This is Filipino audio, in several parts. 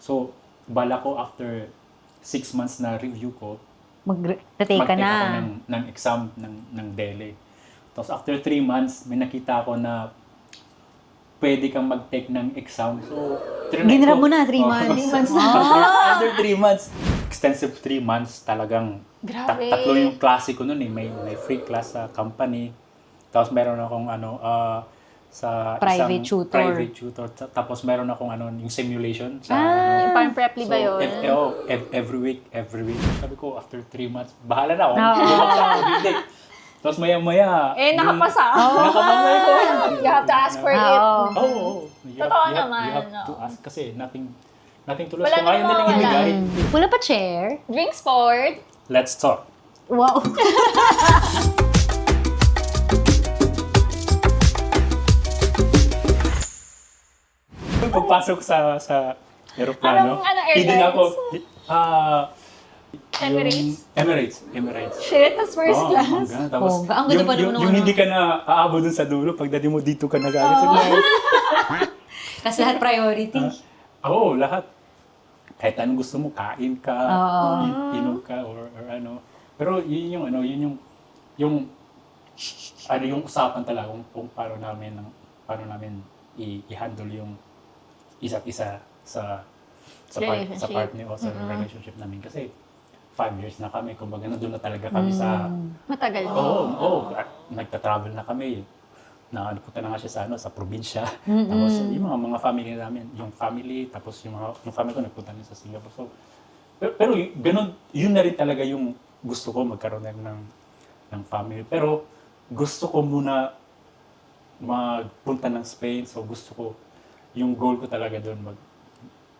So, bala ko after 6 months na review ko, Mag-retake ka mag-take na. ako ng exam ng DELE. Tapos after 3 months, may nakita ko na pwede kang mag-take ng exam. So, trinay Ginrab ko. mo na, 3 months. 3 months na. After 3 months, extensive 3 months talagang Grabe. tatlo yung klase ko nun eh. May free class sa company. Tapos meron akong sa Private isang tutor. private tutor. Tapos meron akong yung simulation sa Yung parang preply ba yun? every week. Sabi ko, after 3 months, bahala na ako. Oo. Bumagsak ako, hindi. Tapos maya-maya. Nakapasa. Nakapamay ko. You have to ask for it. Oo. Totoo naman, You have to oo. ask kasi nothing to lose. Wala Kung ayaw namang nilang mawawala. ibigay, Wala pa chair? Drinks poured. let's talk. Wow. Pagpasok sa aeroplano, Anong hidden airlines? ako. Emirates. Emirates. Shit, that's first Oo, class. hanggang. Tapos, Bongga. Ang ganda pa naman yung ano. hindi ka na aabot dun sa dulo, pagdating mo dito ka na gagawin. Kasi lahat priority. Oo, lahat. Kahit anong gusto mo, kain ka, Oo. inom ka, or ano. Pero yun yung usapan talaga kung paano namin i-handle yung isa't isa sa Relationship. partner o sa relationship namin. Kasi 5 years na kami, kumbaga nandun na talaga kami sa... Matagal din. Oo. Nagta-travel na kami. Nakapunta na nga siya sa probinsya. Tapos yung mga family namin, yung family, tapos yung family ko nagpunta na sa Singapore. So, pero ganun, yun na rin talaga yung gusto ko magkaroon ng family. Pero gusto ko muna magpunta ng Spain. So gusto ko, yung goal ko talaga doon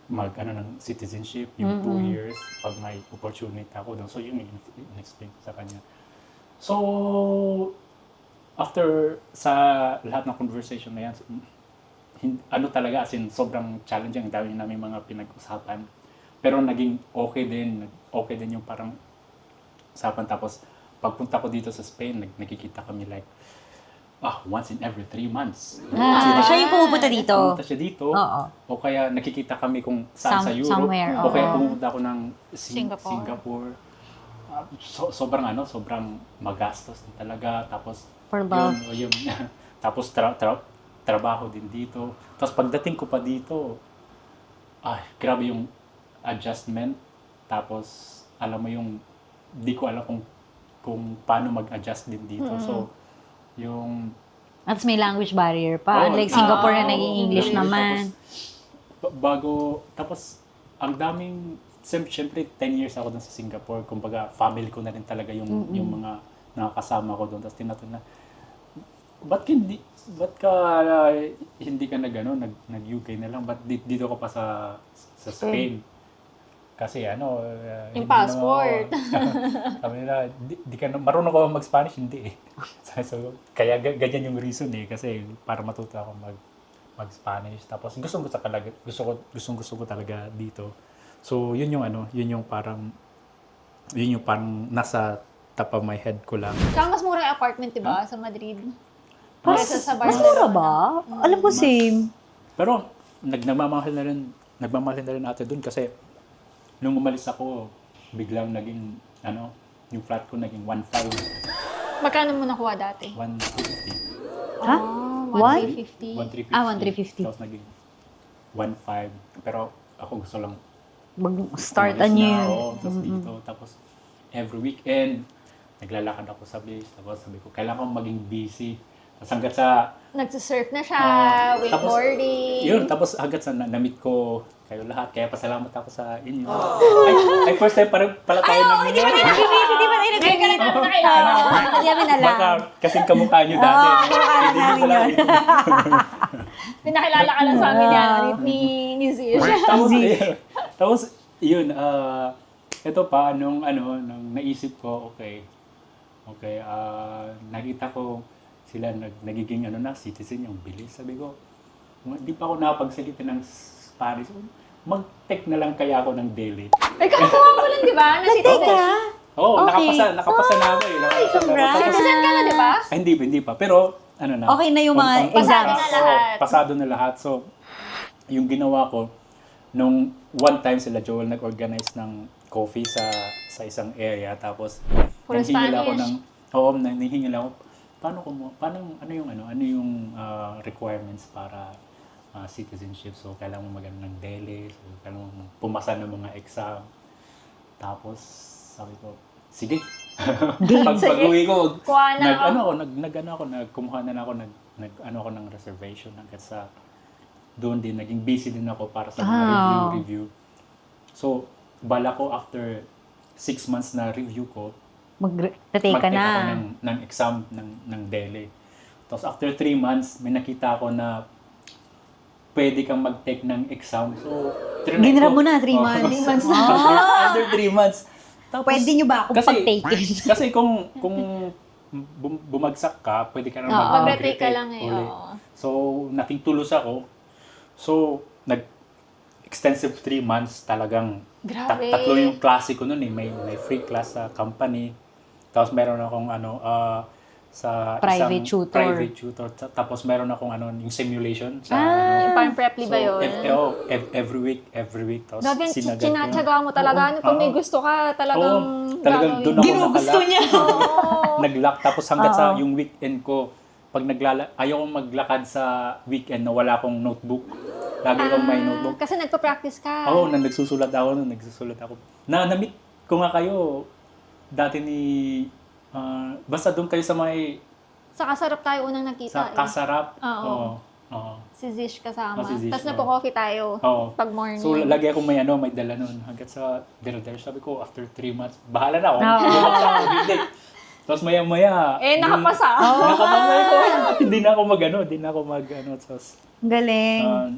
ng citizenship, yung 2 years, pag may opportunity ako doon. So yun yung in-explain ko sa kanya. So, after sa lahat ng conversation na yan, talaga, as in, sobrang challenging. Ang dami namin mga pinag-usapan. Pero naging okay din yung parang usapan. Tapos, pagpunta ko dito sa Spain, nakikita kami once in every 3 months. Siya yung pumupunta dito. Pumunta siya dito. Oo. O kaya nakikita kami kung saan sa Europe. Somewhere, O kaya oo. pumunta ako ng Singapore. Singapore. Sobrang magastos din talaga. Tapos, For love. yun. Tapos, trabaho din dito. Tapos, pagdating ko pa dito, grabe yung adjustment. Tapos, alam mo di ko alam kung paano mag-adjust din dito. So, yung... At may language barrier pa. Oo, Unlike Singapore na oo, naging English oo. naman. Tapos, ang daming, siyempre, 10 years ako dun sa Singapore. Kumbaga, family ko na rin talaga yung mga nakakasama ko doon. Tapos, tinatanong na, ba't ka hindi ka nag-UK na lang? Ba't dito ka pa sa Spain? Kasi Yung hindi passport. Sabi nila, marunong ko mag-Spanish? Hindi eh. So, kaya ganyan yung reason eh. Kasi para matuto ako mag-Spanish. Tapos gusto ko talaga dito. So, yun yung parang nasa top of my head ko lang. Tsaka mas mura yung apartment, diba? Sa Madrid. Mas Kaysa sa mura Barcelona. ba? Alam ko same. Pero, nagmamahal na rin ate dun kasi nung umalis ako, biglang naging, yung flat ko naging 1.5. Magkano mo nakuha dati? 150. Ha? What? 1,350. 1,350. Tapos naging 1.5. Pero ako gusto lang Mag-start umalis anew. na ako, tapos dito. Tapos every weekend, naglalakad ako sa beach. Tapos sabi ko, kailangan kong maging busy. Tapos hanggat sa... Nagsisurf na siya, tapos, wakeboarding. Yun, tapos hanggat sa na-meet ko kayo lahat. Kaya pasalamat ako sa inyo. Ay, first time pala tayo nang Hindi pa tayo nag-meet. Hindi pa tayo Kaya ka na nag-meet. namin nakilala. Hindi namin alam. Baka kasing kamukha nyo dati. kamukha Hindi namin ko pala yun. Pinakilala ka lang sa amin yan ni Zish. Tapos, yun, ito pa, nung naisip ko, okay, nakita ko sila nagiging citizen yung bilis. Sabi ko, hindi pa ako nakapagsalita ng Spanish. Mag-tech na lang kaya ako ng DELE. Ay, kakuha mo lang, di ba? Na citizen. Teka. Oo, Okay. nakapasa na ako eh. congrats. Citizen ka na, di ba? Hindi pa. Pero, na. Okay na yung mga Pasado exams. na lahat. Pasado na lahat. So, yung ginawa ko, nung one time sila Joel nag-organize ng coffee sa isang area, tapos Puro nanghingi ako Spanish. nanghingi ako, ano yung requirements para citizenship. So, kailangan mo magano ng DELE, so, kailangan mo pumasa ng mga exam. Tapos, sabi ko, sige. Pag-uwi ko, Kuha na ako. nagkumuha na ako, ako ng reservation hanggang sa doon din, naging busy din ako para sa mga review. So, bala ko after 6 months na review ko, Mag-retake ka mag-take na. ako ng exam ng DELE. Tapos after 3 months, may nakita ako na pwede kang mag-take ng exam. So, trinay Ginrab ko. mo na, 3 months. 3 months na. After 3 months. Tapos, Pwede nyo ba akong pag-taken? Kasi kung bumagsak ka, pwede ka na Mag-retake ka lang eh. uli. Oo. So, nating tulos ako. So, extensive 3 months talagang Grabe. tatlo yung klase ko noon eh. May free class sa company. Tapos meron akong sa Private isang tutor. private tutor. Tapos meron akong yung simulation sa Yung parang preply ba yun? every week. Tapos Grabe, sinagad ko. sinatsaga mo talaga. Ano, kung may gusto ka, talagang talagang doon ako Ginugusto nakalak. niya. Nag-lock. Tapos hanggat sa yung weekend ko, pag ayaw kong maglakad sa weekend na wala akong notebook. Lagi akong may notebook. Kasi nagpa-practice ka. Oo, nagsusulat ako. Na-meet ko nga kayo dati ni basta doon kayo sa may Sa kasarap tayo unang nakita sa Kasarap. Oo. Oo. Si Zish kasama. Si Zish, Tapos oo. napo-coffee tayo Oo. pag morning. So, lagi akong may dala nun. Hanggat sa dinner, sabi ko, after 3 months, bahala na ako. Hindi. Tapos maya-maya. nakapasa. Nakapasay ko. Hindi na ako mag. Tapos, Galing.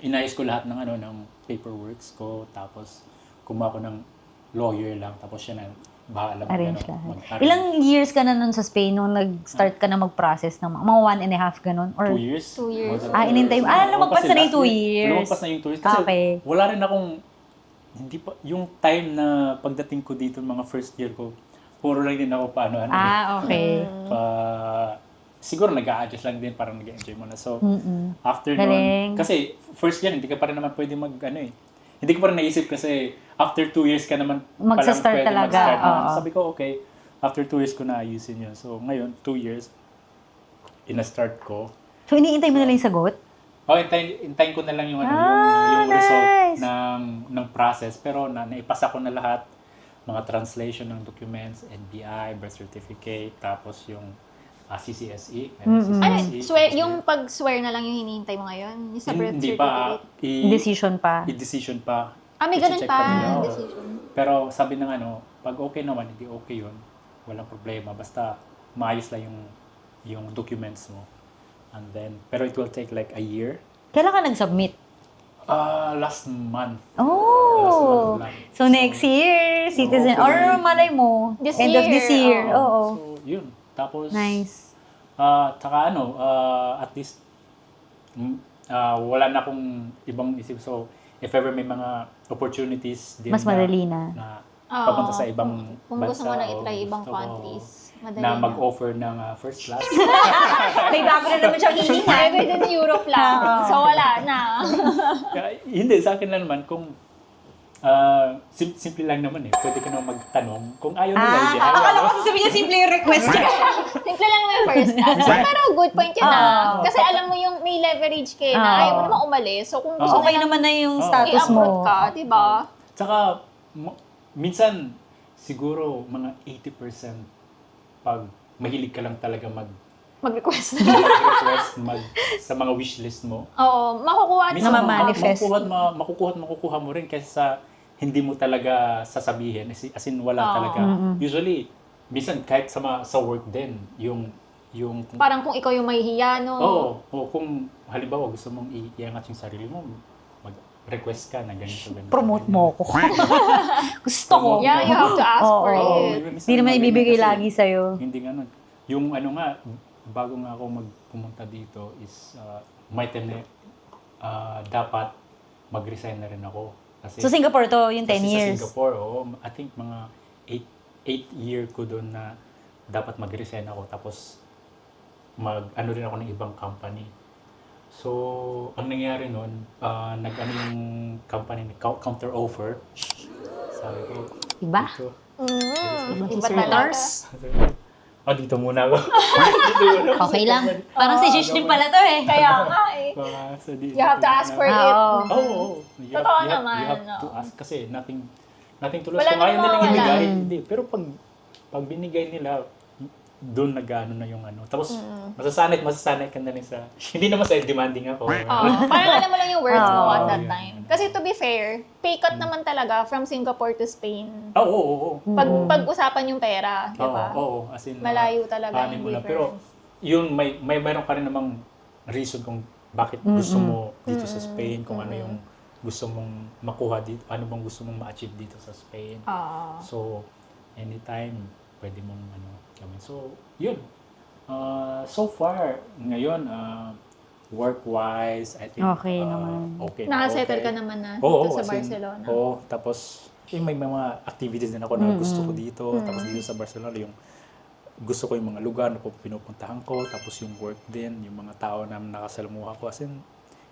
inayos ko lahat ng paperworks ko. Tapos, kumuha ko ng lawyer lang. Tapos siya na, bahala Arrange lahat. Ilang years ka na nun sa Spain nung nag-start ka na mag-process ng mga 1.5 ganun? Or 2 years. 2 years. inintay mo. Lumagpas na yung 2 years. Lumagpas na yung 2 years. Kasi Okay. wala rin akong, hindi pa, yung time na pagdating ko dito, mga first year ko, puro lang din ako Okay. siguro nag-a-adjust lang din, parang nag-enjoy mo na. So, Mm-mm. after Galing. nun, kasi first year, hindi ka pa rin naman pwede hindi ko pa rin naisip kasi after 2 years ka naman Magsa-start pwede talaga, mag-start na. oo. Sabi ko, okay, after 2 years ko na ayusin yun. So, ngayon, 2 years, ina-start ko. So, iniintay mo na lang yung sagot? Hintayin ko na lang yung, yung nice. result ng process. Pero naipasa ko na lahat. Mga translation ng documents, NBI, birth certificate, tapos yung CCSE. Yung pag-swear na lang yung hinihintay mo ngayon? Yung sa birth Hindi pa. certificate? Decision pa. I-decision pa. May ganun I-check pa. nila, oo. Decision. Pero sabi ng pag okay naman, hindi okay yun. Walang problema. Basta maayos lang yung documents mo. And then, pero it will take like a year. Kailan ka nag-submit? Last month. Oh! lang. So, next year, citizen. okay. Or malay mo, This end of this year, year. Oo. So, yun. Tapos, Nice. tsaka at least, wala na akong ibang isip. So, if ever may mga opportunities din Mas madali na. papunta sa ibang Kung bansa. gusto mo na o i-try ibang gusto ko countries, madali na na. mag-offer ng first class. May bago na naman siyang hihinga. Pwede din Europe lang. So, wala na. Hindi, sa akin lang naman, kung simple lang naman eh. Pwede ka naman magtanong. Kung ayaw nila, hindi ayaw. Akala ko sasabihin niya simple yung request niya. Simple lang naman first class. Pero good point yun Kasi alam mo yung may leverage ka na ayaw mo naman umalis. So, kung gusto Okay na naman na yung status i-uproot mo. ka, di ba? Tsaka, minsan, siguro, mga 80% pag mahilig ka lang talaga Mag-request. mag-request sa mga wishlist mo. Oo, makukuha Minsan, ma-manifest. makukuha mo rin kaysa sa hindi mo talaga sasabihin. As in, wala Oo. talaga. Usually, minsan kahit sa work din, yung Parang kung ikaw yung mahihiya, no? Oo, kung halimbawa gusto mong iangat yung sarili mo, mag-request ka na ganito. Promote mo ako. Gusto ko. Yeah, you have to ask for Oo. it. Hindi naman ibibigay lagi sa'yo. Hindi ganun. Yung bago nga ako pumunta dito is may time na dapat mag-resign na rin ako. Kasi, So, Singapore to, yung 10 kasi years. Sa Singapore, I think mga 8 year ko doon na dapat mag-resign ako. Tapos, rin ako ng ibang company. So, ang nangyari nun, nag-ano yung company, counter offer. Sabi ko, Iba? dito. Iba talaga. Dito muna ako. Dito muna ako. Okay lang. Parang si Josh din pala to eh. Kaya nga eh. So, You have to ask for it. Oo. Oo. Totoo naman, You have to oo. ask kasi nothing to lose. Wala Kung ayaw namang nilang mawawala. ibigay, hindi. Pero pag binigay nila, doon nag-ano na yung ano. Tapos, masasanay ka na rin sa, hindi naman sa demanding ako. Parang alam mo lang yung words mo at that yun. time. Kasi to be fair, pay cut naman talaga from Singapore to Spain. Oo. Pag-usapan yung pera, di ba? Oo. As in, Malayo talaga kanin yung mo na. difference. Pero, yun, mayroon ka rin namang reason kung bakit gusto mo dito sa Spain, kung ano yung gusto mong makuha dito, ano bang gusto mong ma-achieve dito sa Spain. So, anytime, pwede mong gawin. So, yun. So far, ngayon, work-wise, I think, Okay naman. okay. Nakasettle ka naman na dito sa as in, Barcelona. tapos, may mga activities din ako na gusto ko dito. Tapos dito sa Barcelona, yung gusto ko yung mga lugar na pinupuntahan ko. Tapos yung work din, yung mga tao na nakasalamuha ko. As in,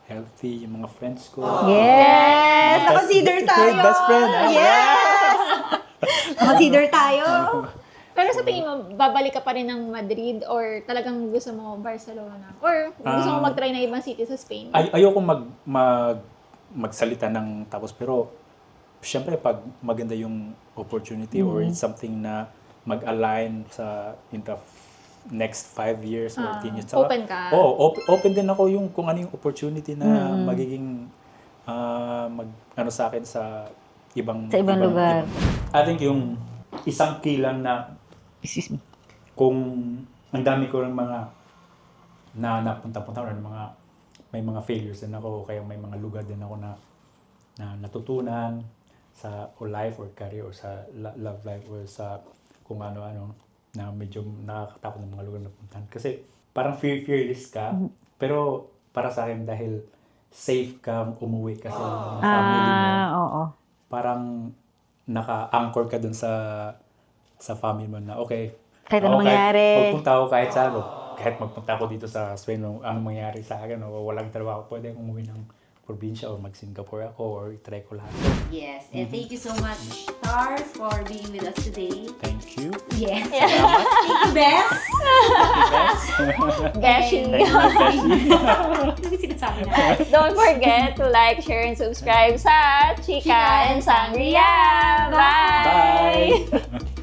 healthy, yung mga friends ko. Yes! Na-consider tayo! Best friend. Yes! Na-consider tayo! Pero sa tingin mo, babalik ka pa rin ng Madrid or talagang gusto mo Barcelona? Or gusto mo mag-try na ibang city sa Spain? Ayoko magsalita ng tapos, pero syempre pag maganda yung opportunity or it's something na mag-align in the next 5 years or 10 years. Open ka? Open din ako yung kung ano yung opportunity na magiging ano sa akin sa ibang lugar. I think yung isang key lang na Excuse me. kung ang dami ko ng mga na napunta-punta or may mga failures din ako, kaya may mga lugar din ako na natutunan sa life or career or sa love life or sa kung ano-ano na medyo nakakatakot ng mga lugar na puntahan. Kasi parang fearless ka, pero para sa akin dahil safe ka umuwi kasi ng mga family mo, Oo. parang naka-anchor ka dun sa family mo na okay. Kahit anong mangyari. Magpunta ako kahit saan. Kahit magpunta ako dito sa Spain, anong mangyari sa akin, o walang trabaho, pwede akong umuwi ng probinsya o mag-Singapore ako or itry ko lahat. Yes. And thank you so much, Star, for being with us today. Thank you. Yes. Thank you, Bess. Beshi. Ano sinasabi na? Don't forget to like, share, and subscribe sa Chika and Sangria. Bye! Bye!